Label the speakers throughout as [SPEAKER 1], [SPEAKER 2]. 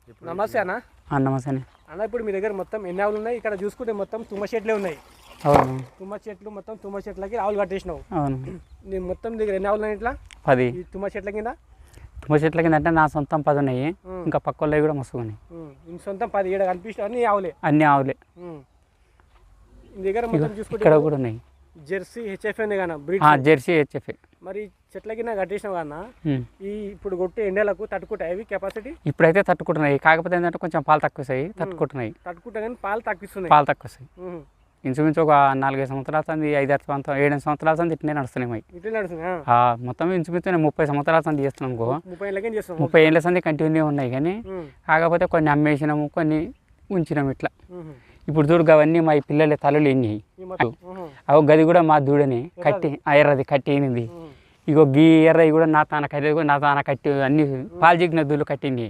[SPEAKER 1] నమస్తే అన్న.
[SPEAKER 2] నమస్తే
[SPEAKER 1] అన్న, ఇప్పుడు మీ దగ్గర మొత్తం ఎన్ని ఆవులు ఉన్నాయి? ఇక్కడ చూసుకుంటే మొత్తం తుమ్మ చెట్లే ఉన్నాయి.
[SPEAKER 2] అవును.
[SPEAKER 1] తుమ్మ చెట్లు మొత్తం తుమ్మ చెట్లకి ఆవులు కట్టేసినావు.
[SPEAKER 2] అవును.
[SPEAKER 1] నేను మొత్తం దగ్గర ఎన్ని ఆవులు ఉన్నాయి ఇట్లా
[SPEAKER 2] 10.
[SPEAKER 1] ఈ తుమ్మ చెట్ల కింద?
[SPEAKER 2] తుమ్మ చెట్ల కింద అంటే నా సొంతం 10 ఉన్నాయి. ఇంకా పక్క వాళ్ళవి కూడా మస్తు ఉన్నాయి.
[SPEAKER 1] ఇంక సొంతం 10 ఈడ కనిపిస్తాయి. అన్ని ఆవులే?
[SPEAKER 2] అన్ని ఆవులే.
[SPEAKER 1] మీ దగ్గర మొత్తం చూసుకుంటే
[SPEAKER 2] ఇక్కడ కూడా ఉన్నాయి.
[SPEAKER 1] జెర్సీ హెచ్ఎఫ్ అనే కానీ బ్రీడ్.
[SPEAKER 2] Jersey HF.
[SPEAKER 1] మరి చెట్ల కింద కట్టేసినావు కన్నా, ఈ ఇప్పుడు కొట్టే ఎండలకు తట్టుకుంటాయి అవి కెపాసిటీ?
[SPEAKER 2] ఇప్పుడైతే తట్టుకుంటున్నాయి. కాకపోతే ఏంటంటే కొంచెం పాలు తక్కువ వస్తాయి. తట్టుకుంటున్నాయి.
[SPEAKER 1] తట్టుకుంటా కానీ పాలు తక్కువస్తున్నాయి.
[SPEAKER 2] పాలు తక్కువ వస్తాయి. ఇంచుమించు ఒక 4-5 సంవత్సరాలు సంది, 5-6 సంవత్సరాలు, 7 సంవత్సరాల సంది ఇట్లనే నడుస్తున్నాయి.
[SPEAKER 1] ఇట్లా నడుస్తున్నాయి
[SPEAKER 2] మొత్తం ఇంచుమించు 30 సంవత్సరాల సంది చేస్తున్నాం.
[SPEAKER 1] 30
[SPEAKER 2] ఏళ్ళ సంది కంటిన్యూ ఉన్నాయి. కానీ కాకపోతే కొన్ని అమ్మేసినాము, కొన్ని ఉంచినాము ఇట్లా. ఇప్పుడు చూడు అవన్నీ మా పిల్లల తలలు ఎన్ని అవి గది కూడా మా దూడని కట్టి ఎర్రది కట్టింది. ఇగో గీ ఎర్రవి కూడా నా తాన కట్టి నా తాన కట్టి అన్ని పాలు జిగ్గిన దూళ్ళు కట్టింది.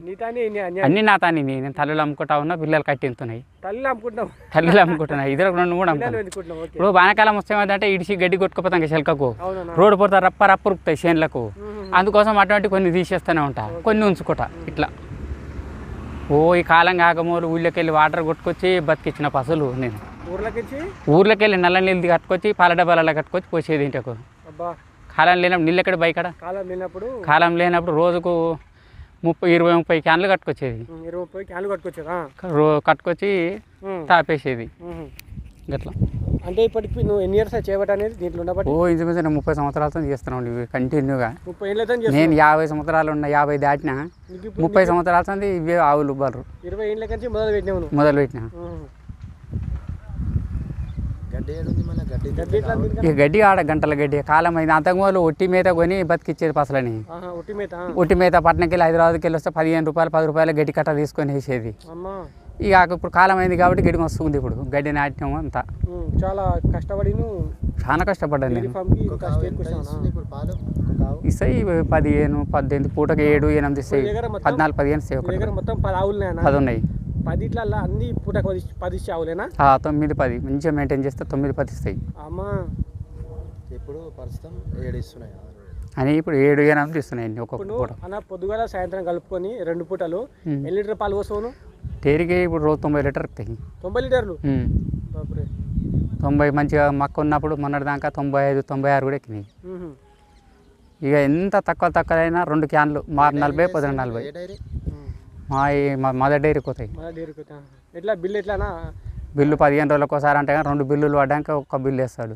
[SPEAKER 2] అన్ని నా తాని నేను తల్లులు అమ్ముకుంటా ఉన్నా, పిల్లలు కట్టింతున్నాయి. తల్లులు అమ్ముకుంటున్నాయి. ఇద్దరు 2-3 అమ్ముకుంటాం. ఇప్పుడు వానకాలం వస్తేమంటే ఇడిచి గడ్డి కొట్టుకుపోతాం చెలకకు. రోడ్డు పోతా రప్ప ఉరుకుతాయి చేనులకు. అందుకోసం అటువంటి కొన్ని తీసేస్తూనే ఉంటా, కొన్ని ఉంచుకుంటా ఇట్లా. ఈ కాలం కాకమూలు ఊళ్ళోకి వెళ్ళి వాటర్ కొట్టుకొచ్చి బతికిచ్చిన పసులు నేను. ఊర్లోకి వెళ్ళి నల్ల నీళ్ళు కట్టుకొచ్చి పాల డబ్బాలలో కట్టుకొచ్చి పోసేది ఇంటకు. కాలం లేనప్పుడు నీళ్ళు ఎక్కడ బయట కాలం లేనప్పుడు రోజుకు 20-30 క్యాన్లు కట్టుకొచ్చేది. కట్టుకొచ్చి తాపేసేది గట్లా.
[SPEAKER 1] అంటే ఇప్పటికి నువ్వు ఎన్ని ఇయర్స్ చేయబట్టి అనేది దీంట్లో ఉండబట్టి?
[SPEAKER 2] ఇంచుమించు 30 సంవత్సరాలతో చేస్తున్నాం ఇవి కంటిన్యూగా.
[SPEAKER 1] 30 ఏళ్ళతో
[SPEAKER 2] నేను 50 సంవత్సరాలు ఉన్న, 50 దాటినా 30 సంవత్సరాల ఇవే ఆవులు బర్రు.
[SPEAKER 1] 20 ఏళ్ళ నుంచి మొదలు
[SPEAKER 2] పెట్టినా. ఇక గడ్డి ఆడ గంటల గడ్డి కాలం అయింది. అంతకుముందు ఒట్టి మేత కొని బతికిచ్చేది పసలని. ఒట్టి మేత పట్టణంకి వెళ్ళి హైదరాబాద్కి వెళ్ళి వస్తే 15 రూపాయలు 10 రూపాయల గడ్డి కట్ట తీసుకొని వేసేది. ఇక ఇప్పుడు కాలం అయింది కాబట్టి గడ్డి వస్తుంది. ఇప్పుడు గడ్డి నాటినాము అంతా.
[SPEAKER 1] చాలా కష్టపడి
[SPEAKER 2] చాలా కష్టపడ్డాను నేను. ఇస్తాయి 15-18 పూటకి 7-8 ఇస్తాయి. 14-15 ఇస్తాయి.
[SPEAKER 1] మొత్తం 10 ఆవులు
[SPEAKER 2] 10 ఉన్నాయి.
[SPEAKER 1] 10 ఇట్లా అన్ని పూటకి 10 ఇచ్చే ఆవులేనా?
[SPEAKER 2] 9-10 మంచిగా మెయింటైన్ చేస్తే 9-10 ఇస్తాయి.
[SPEAKER 1] అమ్మా
[SPEAKER 3] ఇప్పుడు ప్రస్తుతం 7 ఇస్తున్నాయి
[SPEAKER 2] అని. ఇప్పుడు 7-8 ఇస్తున్నాయి ఒక్కొక్క పూట.
[SPEAKER 1] అన్న పొద్దుగాల సాయంత్రం కలుపుకొని 2 పూటలు ఎన్ని లీటర్ పాలు పోసావు?
[SPEAKER 2] డైరీకి ఇప్పుడు రోజు 90 లీటర్లు వస్తాయి.
[SPEAKER 1] 90 లీటర్లు?
[SPEAKER 2] 90 మంచిగా మక్క ఉన్నప్పుడు మొన్నటి దాకా 95-96 కూడా ఎక్కినాయి. ఇక ఎంత తక్కువ అయినా 2 క్యాన్లు 40 40. మా మదర్ డైరీకి పోతాయి.
[SPEAKER 1] ఎట్లా బిల్లు ఎట్లానా?
[SPEAKER 2] బిల్లు 15 రోజులకు ఒకసారి అంటే 2 బిల్లులు పడ్డాక 1 బిల్లు వేస్తాడు.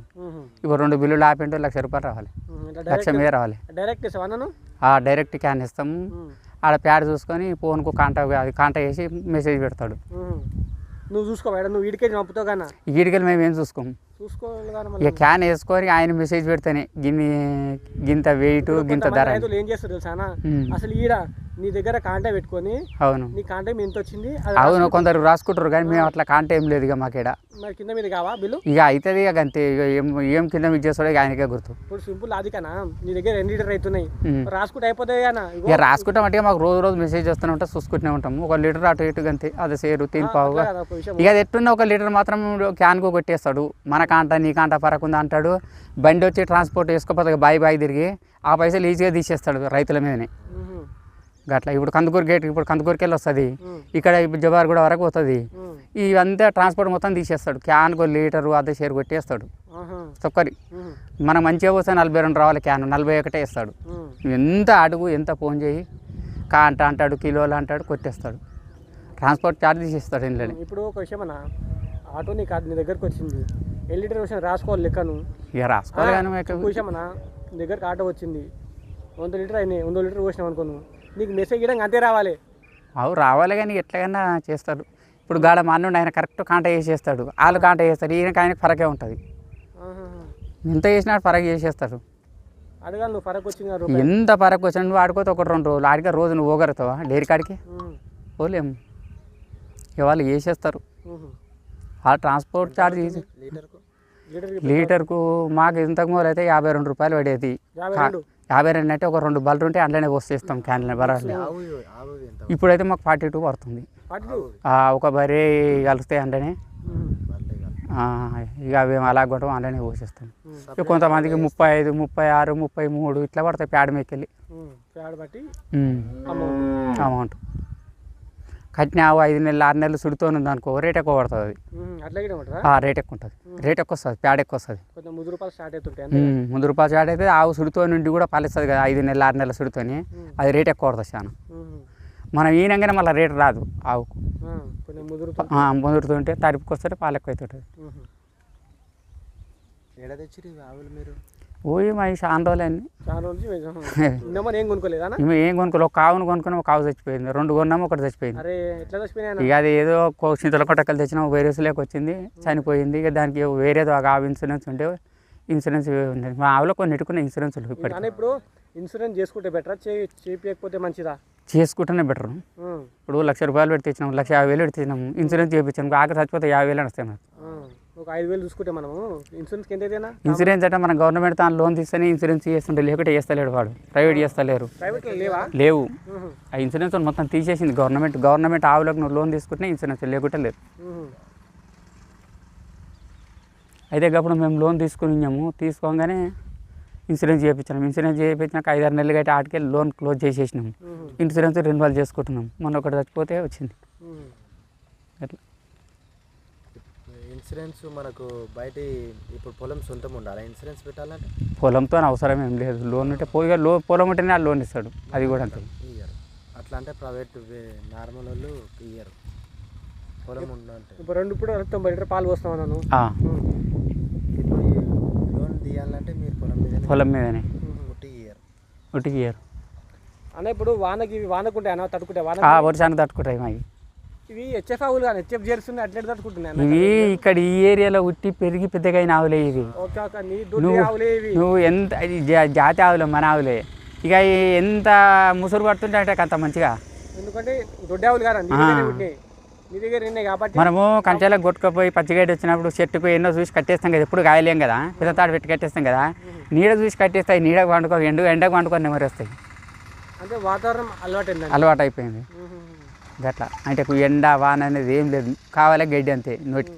[SPEAKER 2] ఇప్పుడు 2 బిల్లులు ఆపింటే 1,00,000 రూపాయలు రావాలి. 1,00,000 మీద రావాలి.
[SPEAKER 1] డైరెక్ట్ ఇస్తాను.
[SPEAKER 2] డైరెక్ట్ క్యాన్ ఇస్తాము. ఆడ ప్యాడ్ చూసుకొని ఫోన్కు కాంటా వేసి మెసేజ్ పెడతాడు.
[SPEAKER 1] నువ్వు చూసుకోవాడు. నువ్వు ఈడికెళ్ళి పంపుతావు కానీ
[SPEAKER 2] ఈడికెళ్ళి మేము ఏం చూసుకోము. ఇక క్యాన్ వేసుకొని ఆయన మెసేజ్ పెడితేనే గింత వెయిట్ గింత ధర.
[SPEAKER 1] ఏం చేస్తారు తెలుసా అసలు? ఈడ నీ దగ్గర కాంటా పెట్టుకొని, అవును నీ కాంటా ఎంత వచ్చింది?
[SPEAKER 2] అవును, కొందరు రాసుకుంటారు కానీ మేము అట్లా కాంటా ఏం లేదు. ఇక మాకేడ
[SPEAKER 1] మరి కింద మీద కావా బిల్లు?
[SPEAKER 2] ఇక అవుతుంది. ఇక అంతే. ఇక ఏం కింద మీద చేస్తాడో ఆయనకే గుర్తు.
[SPEAKER 1] ఇప్పుడు సింపుల్ అది కన్నా నీ దగ్గర 2 లీటర్ అవుతున్నాయి, రాసుకుంటే అయిపోతాయి అన్న.
[SPEAKER 2] ఇక రాసుకుంటాం అంటే మాకు రోజు మెసేజ్ వస్తూనే ఉంటాం, చూసుకుంటూనే ఉంటాము. 1 లీటర్ అటు ఇటు అంతే. అది సేరు 3 పావుగా. ఇక అది ఎట్టున్న 1 లీటర్ మాత్రం క్యాన్కు కొట్టేస్తాడు. మన కాంటా నీ కాంటా పరకుందా అంటాడు. బండి వచ్చి ట్రాన్స్పోర్ట్ వేసుకోపోతే బాయి తిరిగి ఆ పైసలు ఈజీగా తీసేస్తాడు రైతుల మీదనే. గట్లా ఇప్పుడు కందుకూరుకి వెళ్ళి వస్తుంది. ఇక్కడ జబార్ కూడా వరకు పోతుంది. ఇవంతా ట్రాన్స్పోర్ట్ మొత్తం తీసేస్తాడు. క్యాన్కు 1 లీటరు అర్ధ షేర్ కొట్టేస్తాడు. తొక్కరి మనం మంచిగా పోతే 42 రావాలి క్యాన్, 41 వేస్తాడు. ఎంత అడుగు, ఎంత ఫోన్ చేయి కాంట అంటాడు, కిలోలు అంటాడు, కొట్టేస్తాడు. ట్రాన్స్పోర్ట్ ఛార్జ్ తీసేస్తాడు ఇంట్లోనే.
[SPEAKER 1] ఇప్పుడు ఒక విషయం అన్న, ఆటో నీ దగ్గరకు వచ్చింది, 1 లీటర్ విషయం రాసుకోవాలి లెక్కను.
[SPEAKER 2] ఇక రాసుకోవాలి కానీ
[SPEAKER 1] విషయం అన్న, నీ దగ్గరకు ఆటో వచ్చింది, 100 లీటర్ అయినాయి, 100 లీటర్ పోసినాం అనుకోను, నీకు మెసేజ్ ఇవ్వడానికి అంతే రావాలి.
[SPEAKER 2] రావాలి కానీ ఎట్లాగైనా చేస్తాడు. ఇప్పుడు గాడ మా అన్నుండి ఆయన కరెక్ట్ కాంటా చేసేస్తాడు. వాళ్ళు కాంటా చేస్తారు. ఆయనకు ఫరకే ఉంటుంది. ఎంత చేసినా ఫరక్ చేసేస్తాడు.
[SPEAKER 1] అడగా నువ్వు ఫరక్ వచ్చింది,
[SPEAKER 2] ఎంత ఫరక్ వచ్చినా నువ్వు ఆడుకోతే 1-2 రోజులు ఆడిగా రోజు నువ్వు పోగలుగుతావా డైరీ కాడికి? పోలేము. ఇక వాళ్ళు చేసేస్తారు. ఆ ట్రాన్స్పోర్ట్ ఛార్జ్ లీటర్కు మాకు ఇంతకు ముందు అయితే 52 రూపాయలు పడేది. 52 అంటే ఒక 2 బల్లు ఉంటే అందులోనే పోసేస్తాం క్యాన్లో బరాలు. ఇప్పుడైతే మాకు 42 పడుతుంది. ఒక బరే కలిస్తే అందులోనే. ఇక అవి అలా కూడా అందులోనే పోసేస్తాం. ఇక కొంతమందికి 35, 36, 33 ఇట్లా పడతాయి ప్యాడ్ మీదకి వెళ్ళి
[SPEAKER 1] ప్యాడ్ బట్టి
[SPEAKER 2] అమౌంట్. కట్టిన ఆవు 5 నెలలు 6 నెలలు సుడితోని ఉంది అనుకో రేట్ ఎక్కువ పడుతుంది అది.
[SPEAKER 1] అట్లా గిట్ట ఉంటుందా?
[SPEAKER 2] రేట్ ఎక్కువ ఉంటుంది, రేట్ ఎక్కువ వస్తుంది, ప్యాడ్ ఎక్కువ వస్తుంది.
[SPEAKER 1] కొంచెం రూపాయలు స్టార్ట్ అవుతుంటాయి.
[SPEAKER 2] ముందు రూపాయలు స్టార్ట్ అయితే ఆవు సుడితో నుండి కూడా పాలిస్తుంది కదా 5 నెలలు 6 నెలల సుడితోని, అది రేట్ ఎక్కువ పడుతుంది చాలా. మనం ఈయనగానే మళ్ళీ రేట్ రాదు ఆవుకు, ముదురుతుంటే తరుపుకొస్తే పాలు ఎక్కువ అవుతుంటుంది.
[SPEAKER 3] ఏడా తెచ్చిరి ఆవులు మీరు?
[SPEAKER 2] ఓయి మా చాలా రోజులు అన్నీ
[SPEAKER 1] ఏం కొనుక్కోలేదా?
[SPEAKER 2] ఏం కొనుక్కోలేదు, ఒక ఆవును కొనుక్కున్నాం, ఒక ఆవు చచ్చిపోయింది, 2 కొన్నాము, ఒకటి చచ్చిపోయింది. ఇక అది ఏదో చింతల కొట్టకలు తెచ్చినా వైరస్ లేక వచ్చింది, చనిపోయింది. ఇక దానికి వేరేదో ఆవు ఇన్సూరెన్స్ ఉంటే ఇన్సూరెన్స్ ఉంది. మా ఆవులో కొన్ని నెట్టుకున్న ఇన్సూరెన్స్
[SPEAKER 1] ఇప్పటికి. ఇప్పుడు ఇన్సూరెన్స్ చేసుకుంటే బెటరా చేయకపోతే మంచిదా?
[SPEAKER 2] చేసుకుంటేనే బెటర్. ఇప్పుడు 1,00,000 రూపాయలు పెట్టి తెచ్చినాం, 1,50,000 పెట్టి తెచ్చినాము, ఇన్సూరెన్స్ చేయించాము, ఆఖరి చచ్చిపోతే 50,000 వస్తాయి మనకు.
[SPEAKER 1] ఒక 5,000 చూసుకుంటే మనము ఇన్సూరెన్స్ ఎంత అయితేనా?
[SPEAKER 2] ఇన్సూరెన్స్ అంటే మన గవర్నమెంట్ తాను లోన్ తీస్తేనే ఇన్సూరెన్స్ చేస్తుంటే, లేకుంటే చేస్తలేడు వాడు, ప్రైవేట్ చేస్తలేరు. లేవు ఆ ఇన్సూరెన్స్ మొత్తం తీసేసింది గవర్నమెంట్. ఆవులకు నువ్వు లోన్ తీసుకుంటే ఇన్సూరెన్స్, లేకుంటే లేదు. అయితే అప్పుడు మేము లోన్ తీసుకున్నాము, తీసుకోగానే ఇన్సూరెన్స్ చేయించినాము. ఇన్సూరెన్స్ చేయించినాక 5-6 నెలలు కట్టి ఆటికి లోన్ క్లోజ్ చేసేసినాము. ఇన్సూరెన్స్ రెన్యువల్ చేసుకుంటున్నాం. మొన్న ఒకటి చచ్చిపోతే వచ్చింది అట్లా.
[SPEAKER 3] ఇన్సూరెన్స్ మనకు బయట ఇప్పుడు పొలం సొంతం ఉండాలి, ఇన్సూరెన్స్ పెట్టాలంటే
[SPEAKER 2] పొలంతో అవసరం ఏం లేదు. లోన్ ఉంటే పొలం ఉంటేనే ఆ లోన్ ఇస్తాడు, అది కూడా అంతే.
[SPEAKER 3] ఇయ్యరు అట్లా అంటే ప్రైవేట్ నార్మల్ వాళ్ళు ఇయ్యరు, పొలం ఉండాలంటే.
[SPEAKER 1] ఇప్పుడు 90 లీటర్ పాలు పోస్తాం అన్నాను.
[SPEAKER 3] ఇప్పుడు లోన్ తీయాలంటే మీరు
[SPEAKER 2] పొలం మీదనే
[SPEAKER 3] ఉట్టి ఇయ్యరు
[SPEAKER 1] అన్న. ఇప్పుడు వానకుంటే అన్న తట్టుకుంటే
[SPEAKER 2] వర్షానికి తట్టుకుంటాయి మావి.
[SPEAKER 1] ఇవి హెచ్ఎఫ్ ఆవులు కానీ హెచ్ఎఫ్ జెర్సీ అట్లా తట్టుకుంటున్నాయి.
[SPEAKER 2] ఇవి ఇక్కడ ఈ ఏరియాలో ఉట్టి పెరిగి పెద్దగా అయిన ఆవులే ఇవి. నువ్వు ఎంత జాతి ఆవులే, మన ఆవులే. ఇక ఎంత ముసురు పడుతుంటే అంటే అంత మంచిగా.
[SPEAKER 1] ఎందుకంటే దొడ్డి ఆవులు కాదు నీ దగ్గర ఉన్నాయి కాబట్టి.
[SPEAKER 2] మనము కంచెలకు కొట్టుకుపోయి పచ్చిగడ్డి వచ్చినప్పుడు చెట్టుకు ఎన్నో చూసి కట్టేస్తాం కదా, ఎప్పుడు గాయలేం కదా, పెద్ద తాడు పెట్టి కట్టేస్తాం కదా, నీడ చూసి కట్టేస్తాయి. నీడకు వండుకో, ఎండకు వండుకొని నెమరు వస్తాయి.
[SPEAKER 1] అంటే వాతావరణం
[SPEAKER 2] అలవాటు అయిపోయింది గట్లా. అంటే ఎండ వాన అనేది ఏం లేదు, కావాలి గడ్డి అంతే నోటి.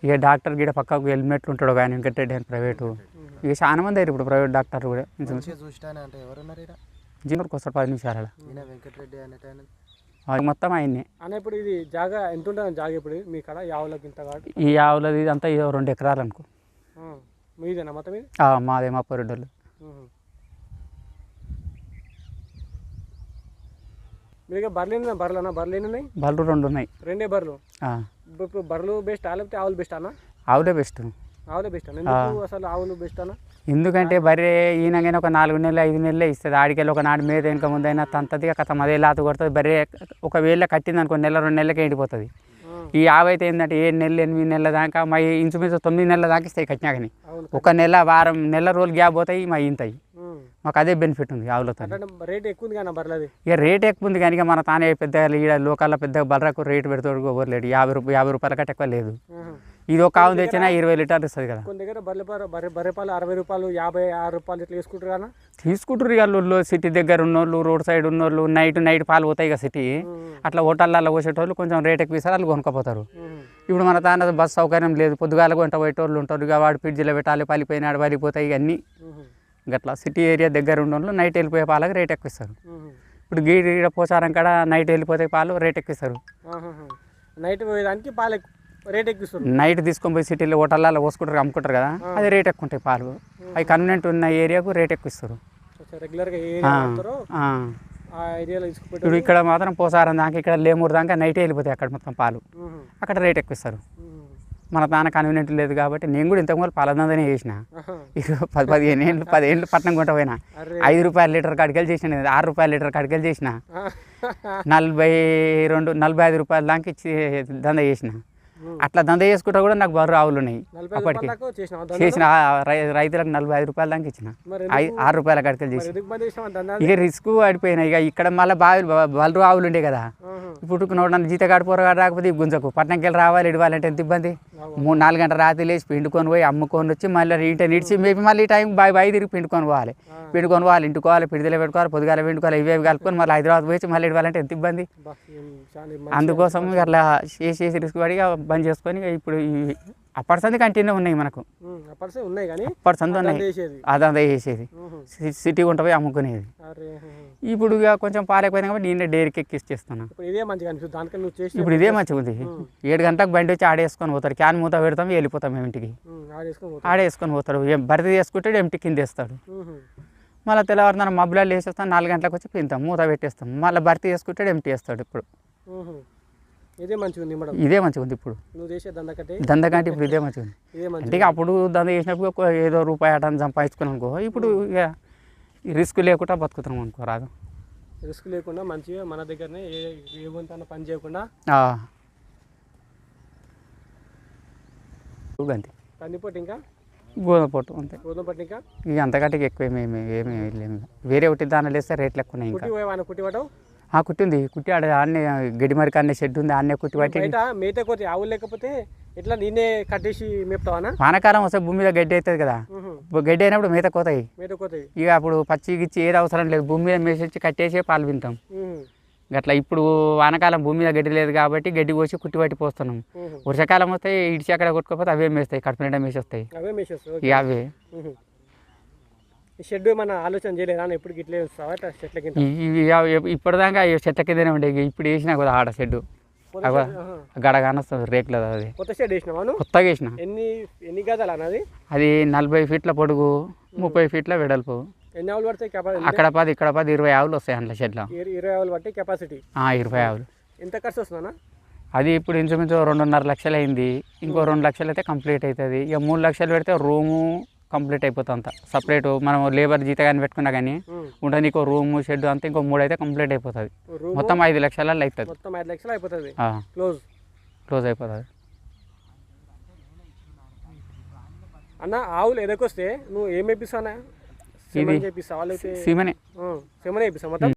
[SPEAKER 2] ఇక డాక్టర్ గిడ పక్కకు హెల్మెట్లు ఉంటాడు కానీ వెంకటరెడ్డి అని ప్రైవేటు. ఇక చాలా మంది అయ్యారు ఇప్పుడు ప్రైవేట్ డాక్టర్ కూడా. జీవనకు వస్తారు 10 నిమిషాల మొత్తం ఆయన్ని.
[SPEAKER 1] అన్న ఇప్పుడు ఇది జాగా ఎంత ఉంటుంది? జాగా ఇప్పుడు మీ కాడ ఆవులకి ఇంత కాదు.
[SPEAKER 2] ఈ ఆవులది ఇదంతా 2 ఎకరాలు అనుకో.
[SPEAKER 1] మీదేనా మొత్తం?
[SPEAKER 2] మాదే, మా పొరెడ్డోళ్ళు.
[SPEAKER 1] మీరు బర్రెలు బర్రెలు ఉన్నాయి?
[SPEAKER 2] బర్రెలు 2 ఉన్నాయి.
[SPEAKER 1] 2 బర్రెలు. ఇప్పుడు బర్రెలు బెస్టా లేకపోతే ఆవులు బెస్ట్ అన్న?
[SPEAKER 2] ఆవులే బెస్ట్.
[SPEAKER 1] ఆవులే బెస్ట్ అన్న. ఎందుకు అసలు ఆవులు బెస్ట్ అన్న?
[SPEAKER 2] ఎందుకంటే బర్రె ఈయనగానే ఒక 4 నెలలు 5 నెలలే ఇస్తుంది. ఆడికెళ్ళి ఒక నాడు మీద వెనక ముందైనా తంతది కథ అదే లాత కొడుతుంది. బర్రె ఒకవేళ కట్టింది అనుకో 1-2 నెలలకే ఎండిపోతుంది. ఈ ఆవు అయితే ఏంటంటే 7 నెలలు 8 నెలల దాకా మా ఇంచుమించు 9 నెలల దాకా ఇస్తాయి కట్టినా కానీ. 1 నెల వారం నెల రోజులు గ్యాప్ పోతాయి, మా ఇంతాయి. మాకు అదే బెనిఫిట్ ఉంది ఆవులతో.
[SPEAKER 1] రేట్ ఎక్కువ ఉంది కానీ బర్రెలది.
[SPEAKER 2] ఇక రేట్ ఎక్కువ ఉంది కానీ మన తానే పెద్దగా ఈడ లోకల్లో పెద్దగా బర్రకు రేటు పెడతాడు ఎవరులేడు. 50 రూపాయల కంటే ఎక్కువ లేదు. ఇది ఒక ఆవు తెచ్చినా 20 లీటర్లు ఇస్తుంది కదా.
[SPEAKER 1] కొన్ని దగ్గర బర్రె పాలు 60 రూపాయలు 56 రూపాయలు ఇట్లా తీసుకుంటారు కదా.
[SPEAKER 2] తీసుకుంటారు ఇక వాళ్ళు సిటీ దగ్గర ఉన్నోళ్ళు, రోడ్ సైడ్ ఉన్నోళ్ళు. నైట్ పాలు పోతాయి కదా సిటీ, అట్లా హోటళ్ళల్లో పోసేటోళ్ళు కొంచెం రేట్ ఎక్కువ ఇస్తారు, వాళ్ళు కొనుక్కపోతారు. ఇప్పుడు మన తాన బస్సు సౌకర్యం లేదు, పొద్దుగాల గంట పోయేటోళ్ళు ఉంటారు. ఇక వాడు ఫ్రిడ్జ్లో పెట్టాలి, పలిపోయినాడు పలిపోతాయి ఇవన్నీ. గట్లా సిటీ ఏరియా దగ్గర ఉన్నోళ్ళు నైట్ వెళ్ళిపోయే పాలకు రేట్ ఎక్కువ ఇస్తారు. ఇప్పుడు గీడ పోచారం కాడ నైట్ వెళ్ళిపోతే పాలు రేట్ ఎక్కువ ఇస్తారు.
[SPEAKER 1] నైట్ పోయేదానికి పాలు రేట్ ఎక్కువ ఇస్తారు.
[SPEAKER 2] నైట్ తీసుకొని పోయి సిటీలో హోటళ్ళలో పోసుకుంటారు, అమ్ముకుంటారు కదా, అది రేట్ ఎక్కువ ఉంటాయి పాలు. అవి కన్వీనెంట్ ఉన్న ఏరియాకు రేట్ ఎక్కువ ఇస్తారు. ఇప్పుడు ఇక్కడ మాత్రం పోసారం దాకా, ఇక్కడ లేమూరు దాకా నైట్ వెళ్ళిపోతాయి అక్కడ మొత్తం పాలు, అక్కడ రేట్ ఎక్కువ ఇస్తారు. మన తాన కన్వీనెంట్ లేదు కాబట్టి నేను కూడా ఇంతకుముందు పాలదందనే చేసిన. 10 ఏళ్ళు పట్నం కొంట పోయినా 5 రూపాయల లీటర్ కడికలు చేసిన, 6 రూపాయల లీటర్ కడికలు చేసిన, 45 రూపాయల దాకా ఇచ్చి దంద చేసిన. అట్లా దంద చేసుకుంటా కూడా నాకు బర్రె ఆవులు ఉన్నాయి. అప్పటికి చేసిన రైతులకు 45 రూపాయల దాకా ఇచ్చిన, 6 రూపాయల కడికలు చేసిన. ఇక రిస్క్ పడిపోయినా. ఇక ఇక్కడ మళ్ళీ బర్రె ఆవులు ఉండే కదా, ఇప్పుడు నన్ను జీతగాడు పోరగాడు రాకపోతే గుంజకు పట్నంకి వెళ్ళి రావాలి, ఇవ్వాలంటే ఎంత ఇబ్బంది. 3-4 గంటల రాత్రి లేచి పిండుకొని పోయి అమ్ముకొని వచ్చి మళ్ళీ ఇంట నిడిచి మేపి మళ్ళీ ఈ టైం బాయి తిరిగి పిండుకొని పోవాలి, ఇంటికోవాలి, పిడిదలో పెట్టుకోవాలి, పొద్దుగాల పిండుకోవాలి, ఇవే కలుపుకొని మళ్ళీ హైదరాబాద్ పోయి మళ్ళీ ఇవ్వాలంటే ఎంత ఇబ్బంది. అందుకోసం అట్లా చేసి రిస్క్ పడి బంద్ చేసుకొని ఇప్పుడు అప్పటి సంది కంటిన్యూ ఉన్నాయి మనకు,
[SPEAKER 1] అప్పటిసే ఉన్నాయి కానీ
[SPEAKER 2] అప్పటి సంది ఉన్నాయి,
[SPEAKER 1] చేసేది.
[SPEAKER 2] అదంతా చేసేది సిటీ ఉంట పోయి అమ్ముకునేది. ఇప్పుడు ఇక కొంచెం పాలైపోయింది కాబట్టి నేను డైరీకి ఎక్కిచ్చేస్తున్నా.
[SPEAKER 1] ఇప్పుడు ఇదే మంచిగా అనిపిస్తుంది దానికన్నా నువ్వు చేసి
[SPEAKER 2] ఇప్పుడు ఇదే మంచిగా ఉంది. 7 గంటలకు బండి వచ్చి ఆడేసుకొని పోతాడు, క్యాన్ మూత పెడతాం వెళ్ళిపోతాం మేము ఇంటికి. ఆడేసుకొని పోతాడు, భర్తీ చేసుకుంటాడు, ఎంటి కింద వేస్తాడు. మళ్ళీ తెల్లవారున మబ్బులాలు వేసేస్తాం, 4 గంటలకు వచ్చి పింతాం, మూత పెట్టేస్తాం, మళ్ళీ భర్తీ చేసుకుంటాడు, ఎంటి వేస్తాడు. ఇప్పుడు
[SPEAKER 1] ఇదే మంచిగా ఉంది మేడం,
[SPEAKER 2] ఇదే మంచిగా ఉంది. ఇప్పుడు
[SPEAKER 1] నువ్వు చేసే
[SPEAKER 2] దందకంటే ఇప్పుడు ఇదే మంచిగా ఉంది.
[SPEAKER 1] ఇదే మంచిగా
[SPEAKER 2] అంటే అప్పుడు దంద చేసినప్పుడు ఏదో రూపాయి అటని సంపాదించుకుని అనుకో, ఇప్పుడు ఇక రిస్క్ లేకుండా బతుకుతున్నాం అనుకో, రాదు.
[SPEAKER 1] రిస్క్ లేకుండా మంచిగా మన దగ్గరనే ఏ వంతన పని చేయకుండా
[SPEAKER 2] అంతే.
[SPEAKER 1] కందిపోటు ఇంకా
[SPEAKER 2] గోధుమ పొట్టు అంతే.
[SPEAKER 1] గోధుమ పట్టు ఇంకా
[SPEAKER 2] ఇక అంతకంటే ఎక్కువ ఏమి లేము. వేరే ఒకటి దానిలో వేస్తే రేట్లు ఎక్కువ ఉన్నాయి. ఇంకా
[SPEAKER 1] కుట్టి పట్టవు
[SPEAKER 2] కుట్టి ఉంది, కుట్టి ఆడ ఆడనే గడ్డిమరికి అన్నీ షెడ్ ఉంది, ఆడనే కుట్టి పట్టి.
[SPEAKER 1] బయట మేత కొద్ది ఆవులు లేకపోతే ఇట్లా నేనే కట్టేసి మేపుతావా?
[SPEAKER 2] వానకాలం వస్తే భూమి మీద గడ్డి అవుతుంది కదా, గడ్డి అయినప్పుడు మేత కోతాయి.
[SPEAKER 1] మేత కోతాయి
[SPEAKER 2] ఇక అప్పుడు పచ్చి గిచ్చి ఏది అవసరం లేదు, భూమి మీద మేసేసి కట్టేసి పాలు వింటాం అట్లా. ఇప్పుడు వానకాలం భూమి మీద గడ్డి లేదు కాబట్టి గడ్డి కోసి కుట్టి పట్టి పోస్తున్నాం. వర్షాకాలం వస్తే ఇడిచి అక్కడ కొట్టుకోకపోతే అవే మేస్తాయి, కడుపు నిండా మేసేస్తాయి.
[SPEAKER 1] అవే మేసేస్తాయి
[SPEAKER 2] ఇక అవే.
[SPEAKER 1] షెడ్ మన ఆలోచన చేయలేదా? ఎప్పుడు గిట్లే వస్తావా చెట్ల కింద?
[SPEAKER 2] ఇప్పటిదాకా చెట్ల కిందనే ఉండే, ఇప్పుడు వేసినా కదా ఆడ షెడ్ గడగానే వస్తుంది రేకులు. అది
[SPEAKER 1] కొత్త షెడ్ వేసినావా?
[SPEAKER 2] కొత్తగా వేసిన.
[SPEAKER 1] ఎన్ని గదాలు అన్నది?
[SPEAKER 2] అది 40 ఫీట్ల పొడుగు, 30 ఫీట్ల వెడల్పు.
[SPEAKER 1] ఎన్ని ఆవులు పడతాయి?
[SPEAKER 2] అక్కడ 10 ఇక్కడ 10 20 ఆవులు వస్తాయి అందులో షెడ్లో.
[SPEAKER 1] 20 ఆవులు పట్టి కెపాసిటీ?
[SPEAKER 2] 20 ఆవులు.
[SPEAKER 1] ఎంత ఖర్చు వస్తుందన్నా?
[SPEAKER 2] అది ఇప్పుడు ఇంచుమించు 2.5 లక్షలు అయింది. ఇంకో 2 లక్షలు అయితే కంప్లీట్ అవుతుంది. ఇక 3 లక్షలు పెడితే రూము కంప్లీట్ అయిపోతుంది అంతా. సపరేట్ మనం లేబర్ జీతగాని పెట్టుకున్నా కానీ ఉంటుంది, ఇంకో రూము షెడ్ అంతా ఇంకో 3 అయితే కంప్లీట్ అయిపోతుంది. మొత్తం 5 లక్షలలో అవుతుంది.
[SPEAKER 1] మొత్తం 5 లక్షలు అయిపోతుంది.
[SPEAKER 2] క్లోజ్ అయిపోతుంది.
[SPEAKER 1] అన్న ఆవులు ఎదకొస్తే నువ్వు ఏం వేపిస్తావు?
[SPEAKER 2] ఇది
[SPEAKER 1] చేపిస్తావా?
[SPEAKER 2] సీమనే
[SPEAKER 1] వేపిస్తావు మొత్తం?